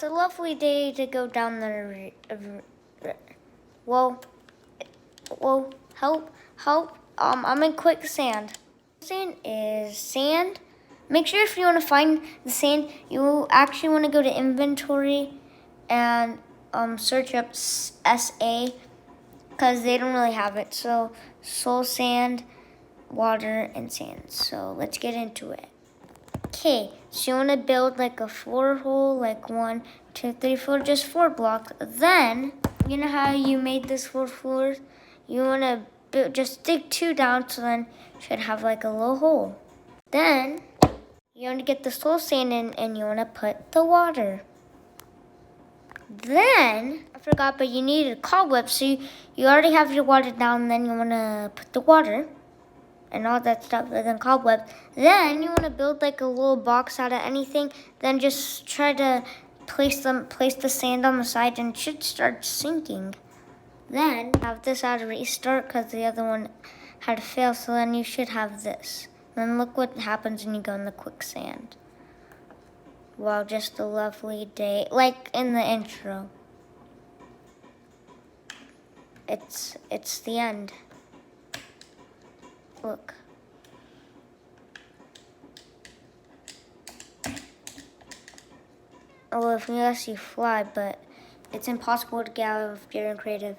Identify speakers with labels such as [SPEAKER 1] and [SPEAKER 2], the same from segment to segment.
[SPEAKER 1] It's a lovely day to go down the Whoa, help. I'm in quicksand. Quicksand is sand. Make sure if you want to find the sand, you actually want to go to inventory and search up SA because they don't really have it. So soul sand, water, and sand. So let's get into it. Okay, so you want to build like a 4-hole, like 1, 2, 3, 4, just 4 blocks. Then, you know how you made this 4 floors? You want to build, just dig 2 down, so then you should have like a little hole. Then, you want to get the soul sand in, and you want to put the water. Then, I forgot, but you need a cobweb, so you already have your water down, then you want to put the water and all that stuff, and then cobweb. Then you want to build like a little box out of anything. Then just try to place the sand on the side, and it should start sinking. Then have this out of restart because the other one had to fail. So then you should have this. Then look what happens when you go in the quicksand. Wow, just a lovely day, like in the intro. It's the end. Look. Oh, if you actually fly, but it's impossible to get out of Gear and Creative.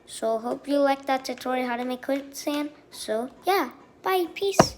[SPEAKER 1] So hope you liked that tutorial how to make quicksand. So yeah, bye, peace.